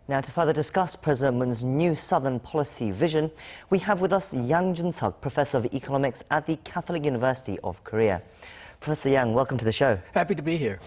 Now, to further discuss President Moon's new Southern policy vision, we have with us Yang Jun-sok, Professor of Economics at the Catholic University of Korea. Professor Yang, welcome to the show. Happy to be here.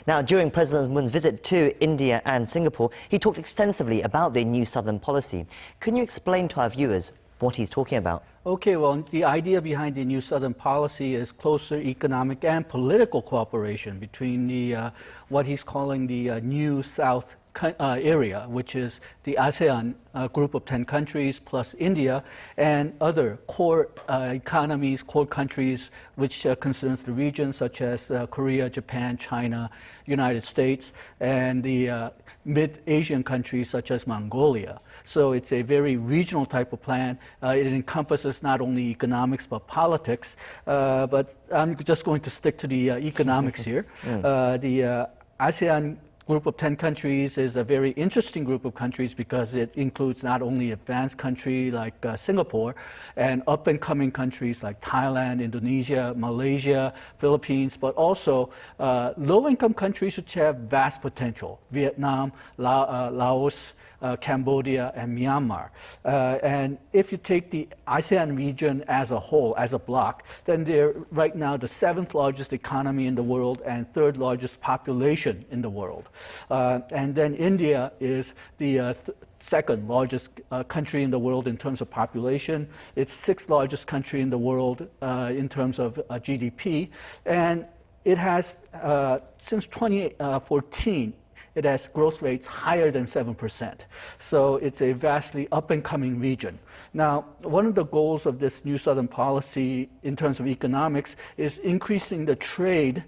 Now, during President Moon's visit to India and Singapore, he talked extensively about the new Southern policy. Can you explain to our viewers what he's talking about? Okay, well, the idea behind the new Southern policy is closer economic and political cooperation between the what he's calling the New South area, which is the ASEAN group of 10 countries plus India and other core economies, core countries which concerns the region, such as Korea, Japan, China, United States, and the mid-Asian countries such as Mongolia. So it's a very regional type of plan. It encompasses not only economics but politics, but I'm just going to stick to the economics here. The ASEAN group of 10 countries is a very interesting group of countries because it includes not only advanced countries like Singapore and up-and-coming countries like Thailand, Indonesia, Malaysia, Philippines, but also low-income countries which have vast potential: Vietnam, Laos, Cambodia, and Myanmar. And if you take the ASEAN region as a whole, as a bloc, then they're right now the 7th largest economy in the world and 3rd largest population in the world. And then India is the 2nd largest country in the world in terms of population. It's 6th largest country in the world in terms of GDP. And it has, since 2014, it has growth rates higher than 7%. So it's a vastly up-and-coming region. Now, one of the goals of this new Southern policy in terms of economics is increasing the trade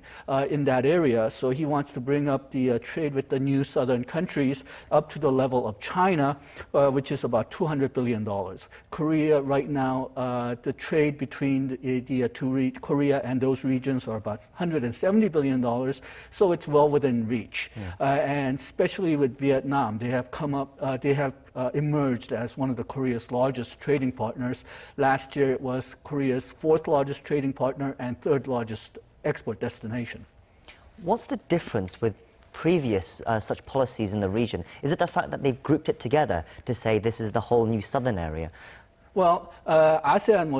in that area. So he wants to bring up the trade with the new Southern countries up to the level of China, which is about $200 billion. Korea, right now, the trade between the Korea and those regions are about $170 billion, so it's well within reach. And especially with Vietnam, they have come up, they have emerged as one of the Korea's largest trading partners. Last year, it was Korea's 4th largest trading partner and 3rd largest export destination. What's the difference with previous such policies in the region? Is it the fact that they've grouped it together to say this is the whole new Southern area? Well, ASEAN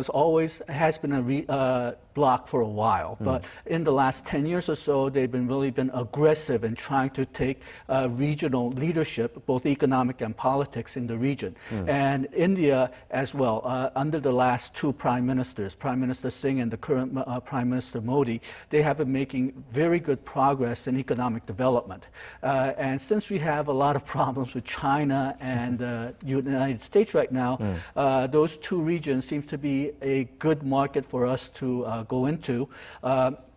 has been a bloc for a while, but in the last 10 years or so, they've really been aggressive in trying to take regional leadership, both economic and politics, in the region. And India as well, under the last 2 prime ministers, Prime Minister Singh and the current Prime Minister Modi, they have been making very good progress in economic development. And since we have a lot of problems with China and the United States right now, those 2 regions seem to be a good market for us to go into,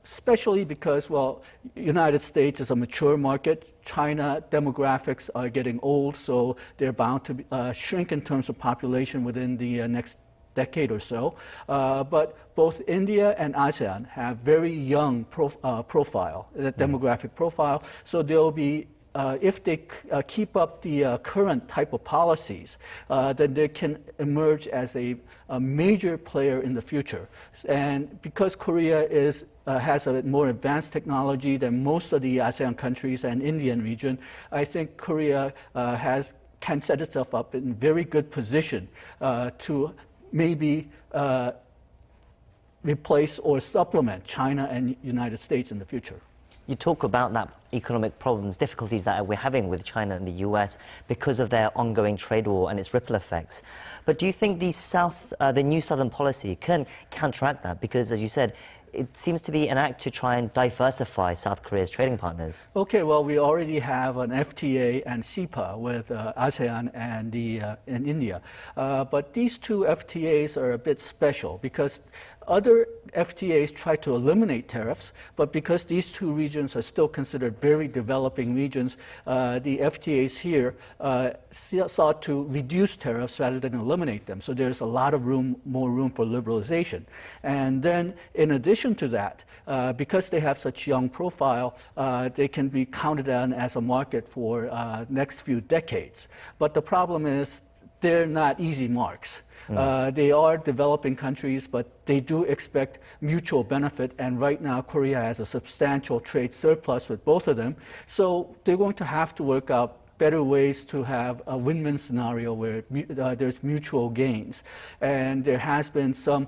especially because, well, United States is a mature market. China demographics are getting old, so they're bound to shrink in terms of population within the next decade or so. But both India and ASEAN have very young profile, demographic profile, so they'll be if they keep up the current type of policies, then they can emerge as a major player in the future. And because Korea has a more advanced technology than most of the ASEAN countries and Indian region, I think Korea can set itself up in very good position to maybe replace or supplement China and United States in the future. You talk about that economic problems, difficulties that we're having with China and the US because of their ongoing trade war and its ripple effects. But do you think the new Southern policy can counteract that? Because, as you said, it seems to be an act to try and diversify South Korea's trading partners. Okay, well, we already have an FTA and CEPA with ASEAN and India. But these 2 FTAs are a bit special because other FTAs try to eliminate tariffs, but because these 2 regions are still considered very developing regions, the FTAs here sought to reduce tariffs rather than eliminate them. So there's a lot of more room for liberalization. And then, in addition to that, because they have such young profile, they can be counted on as a market for next few decades. But the problem is they're not easy marks. They are developing countries, but they do expect mutual benefit. And right now, Korea has a substantial trade surplus with both of them. So they're going to have to work out better ways to have a win-win scenario where there's mutual gains. And there has been some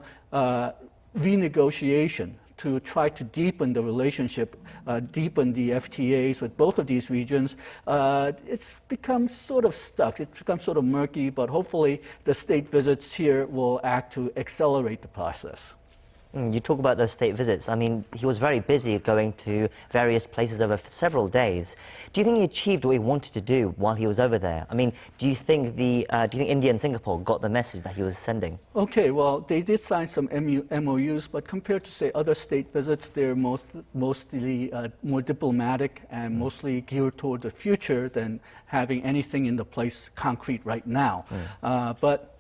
renegotiation to try to deepen the relationship, deepen the FTAs with both of these regions. It's become sort of stuck. It's become sort of murky, but hopefully the state visits here will act to accelerate the process. You talk about those state visits. I mean, he was very busy going to various places over several days. Do you think he achieved what he wanted to do while he was over there? I mean, do you think India and Singapore got the message that he was sending? Okay, well, they did sign some MOUs, but compared to, say, other state visits, they're mostly more diplomatic and mostly geared toward the future than having anything in the place concrete right now. But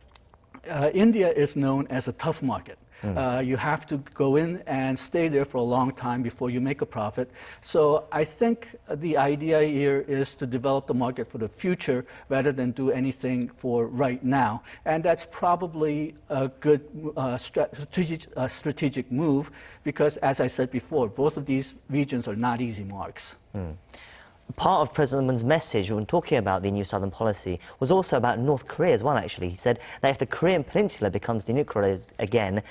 India is known as a tough market. You have to go in and stay there for a long time before you make a profit. So I think the idea here is to develop the market for the future rather than do anything for right now. And that's probably a good strategic move because, as I said before, both of these regions are not easy marks. Part of President Moon's message when talking about the new Southern policy was also about North Korea as well, actually. He said that if the Korean Peninsula becomes denuclearized again,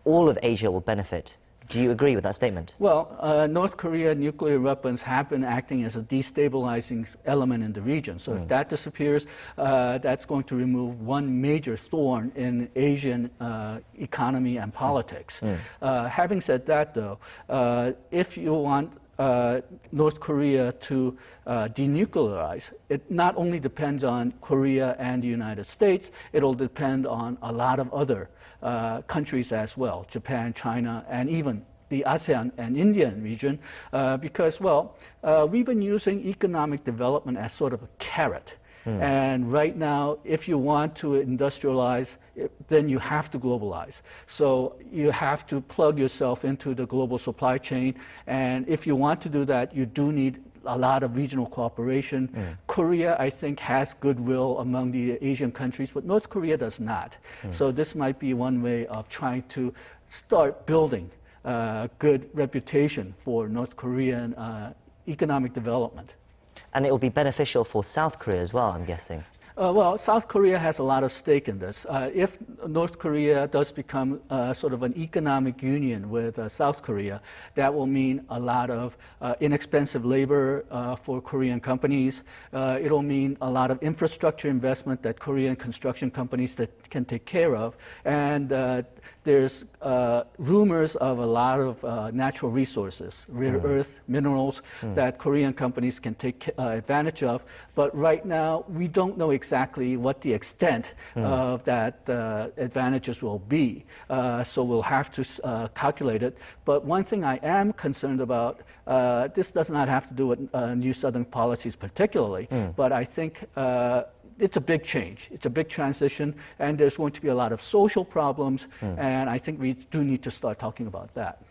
all of Asia will benefit. Do you agree with that statement? Well, North Korea nuclear weapons have been acting as a destabilizing element in the region. So if that disappears, that's going to remove one major thorn in Asian economy and politics. Having said that, though, if you want North Korea to denuclearize, it not only depends on Korea and the United States, it'll depend on a lot of other countries as well, Japan, China, and even the ASEAN and Indian region, because, well, we've been using economic development as sort of a carrot. And right now, if you want to industrialize, then you have to globalize. So you have to plug yourself into the global supply chain. And if you want to do that, you do need a lot of regional cooperation. Korea, I think, has goodwill among the Asian countries, but North Korea does not. So this might be one way of trying to start building a good reputation for North Korean economic development. And it will be beneficial for South Korea as well, I'm guessing. Well, South Korea has a lot of stake in this. If North Korea does become sort of an economic union with South Korea, that will mean a lot of inexpensive labor for Korean companies. It'll mean a lot of infrastructure investment that Korean construction companies can take care of. And there's rumors of a lot of natural resources, rare earth, minerals that Korean companies can take advantage of. But right now, we don't know exactly what the extent of that advantages will be. So we'll have to calculate it. But one thing I am concerned about, this does not have to do with New Southern policies particularly, but I think it's a big change. It's a big transition, and there's going to be a lot of social problems, and I think we do need to start talking about that.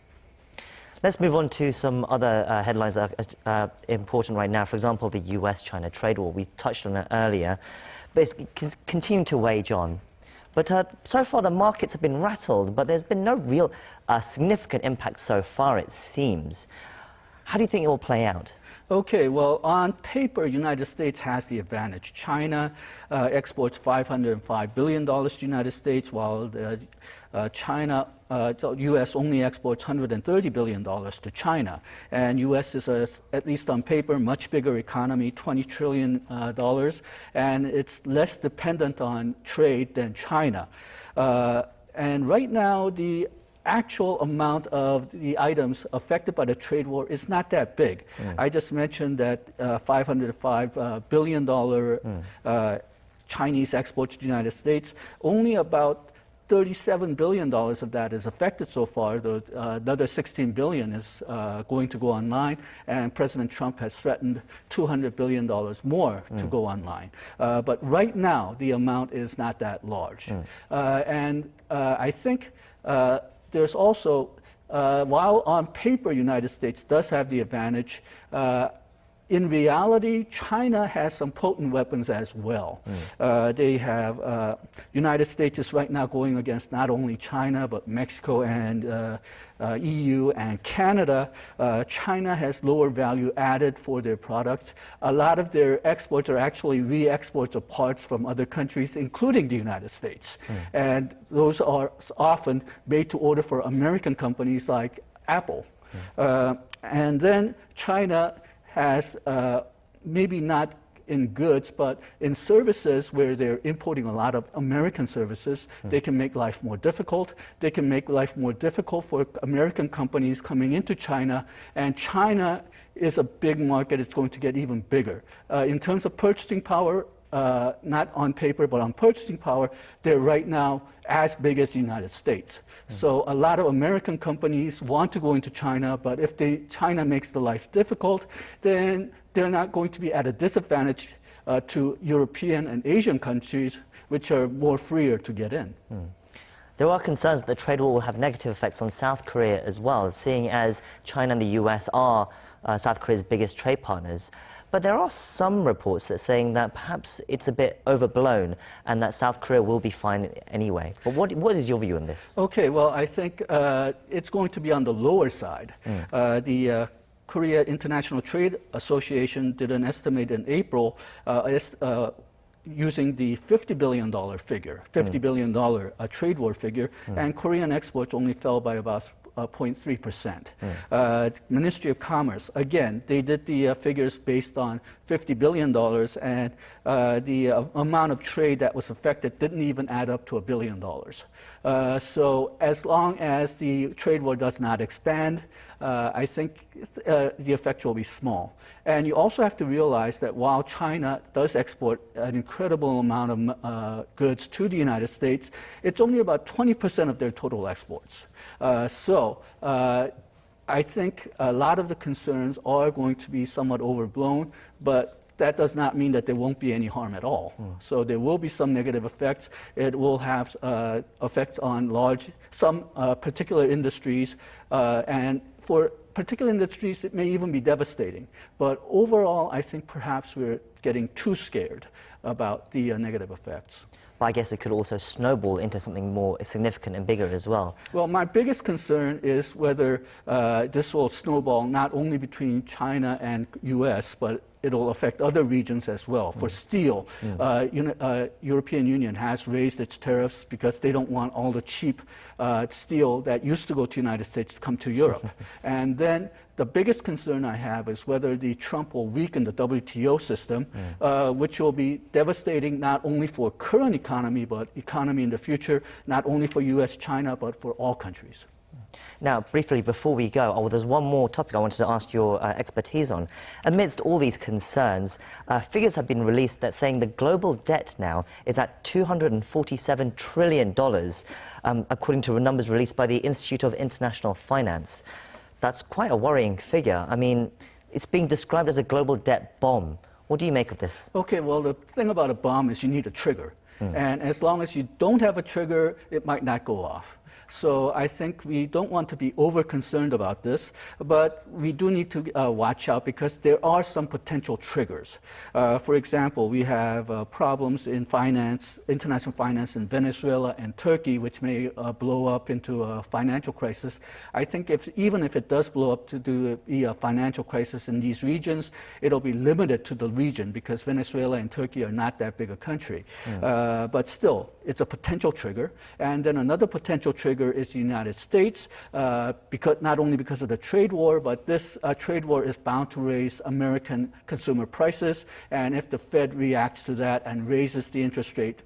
Let's move on to some other headlines that are important right now. For example, the US-China trade war. We touched on it earlier, but it's continuing to wage on. But so far, the markets have been rattled, but there's been no real significant impact so far, it seems. How do you think it will play out? Okay, well, on paper, United States has the advantage. China exports $505 billion to the United States, while U.S. only exports $130 billion to China. And U.S. is, at least on paper, much bigger economy, $20 trillion, and it's less dependent on trade than China. And right now, the actual amount of the items affected by the trade war is not that big. I just mentioned that $505 billion Chinese exports to the United States, only about $37 billion of that is affected so far, though another $16 billion is going to go online, and President Trump has threatened $200 billion more to go online. But right now, the amount is not that large. And I think there's also, while on paper United States does have the advantage, in reality, China has some potent weapons as well. They have, United States is right now going against not only China, but Mexico and EU and Canada. China has lower value added for their products. A lot of their exports are actually re-exports of parts from other countries, including the United States. And those are often made to order for American companies like Apple. And then China has maybe not in goods, but in services where they're importing a lot of American services, they can make life more difficult. They can make life more difficult for American companies coming into China, and China is a big market. It's going to get even bigger. In terms of purchasing power, not on paper, but on purchasing power, they're right now as big as the United States. So a lot of American companies want to go into China, but if China makes the life difficult, then they're not going to be at a disadvantage to European and Asian countries, which are more freer to get in. There are concerns that the trade war will have negative effects on South Korea as well, seeing as China and the US are South Korea's biggest trade partners. But there are some reports that are saying that perhaps it's a bit overblown and that South Korea will be fine anyway. But what is your view on this? Okay, well, I think it's going to be on the lower side. The Korea International Trade Association did an estimate in April using the $50 billion figure, $50 billion trade war figure, and Korean exports only fell by about 0.3%. Ministry of Commerce, again, they did the figures based on $50 billion, and the amount of trade that was affected didn't even add up to $1 billion. So as long as the trade war does not expand, I think the effect will be small. And you also have to realize that while China does export an incredible amount of goods to the United States, it's only about 20% of their total exports. So I think a lot of the concerns are going to be somewhat overblown, but that does not mean that there won't be any harm at all. So there will be some negative effects. It will have effects on some particular industries, and for particular industries, it may even be devastating. But overall, I think perhaps we're getting too scared about the negative effects. But I guess it could also snowball into something more significant and bigger as well. Well, my biggest concern is whether this will snowball not only between China and US, but it'll affect other regions as well. For steel, European Union has raised its tariffs because they don't want all the cheap steel that used to go to the United States to come to Europe. And then the biggest concern I have is whether Trump will weaken the WTO system, which will be devastating not only for current economy, but economy in the future, not only for US, China, but for all countries. Now, briefly, before we go, there's one more topic I wanted to ask your expertise on. Amidst all these concerns, figures have been released that saying the global debt now is at $247 trillion, according to numbers released by the Institute of International Finance. That's quite a worrying figure. I mean, it's being described as a global debt bomb. What do you make of this? Okay, well, the thing about a bomb is you need a trigger. And as long as you don't have a trigger, it might not go off. So I think we don't want to be over-concerned about this, but we do need to watch out because there are some potential triggers. For example, we have problems in finance, international finance in Venezuela and Turkey, which may blow up into a financial crisis. I think even if it does blow up to be a financial crisis in these regions, it'll be limited to the region because Venezuela and Turkey are not that big a country. But still, it's a potential trigger. And then another potential trigger is the United States, not only because of the trade war, but this trade war is bound to raise American consumer prices. And if the Fed reacts to that and raises the interest rate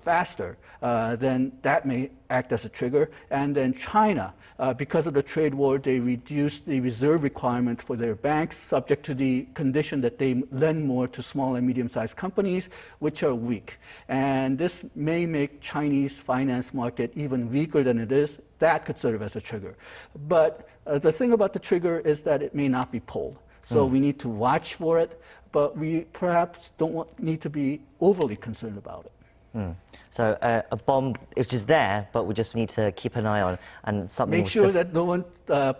faster, then that may act as a trigger. And then China, because of the trade war, they reduced the reserve requirement for their banks, subject to the condition that they lend more to small and medium-sized companies, which are weak. And this may make Chinese finance market even weaker than it is. That could serve as a trigger. But the thing about the trigger is that it may not be pulled. So we need to watch for it, but we perhaps don't need to be overly concerned about it. So a bomb which is there, but we just need to keep an eye on and something. Make sure that no one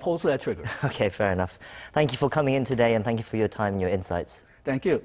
pulls that trigger. Okay, fair enough. Thank you for coming in today, and thank you for your time and your insights. Thank you.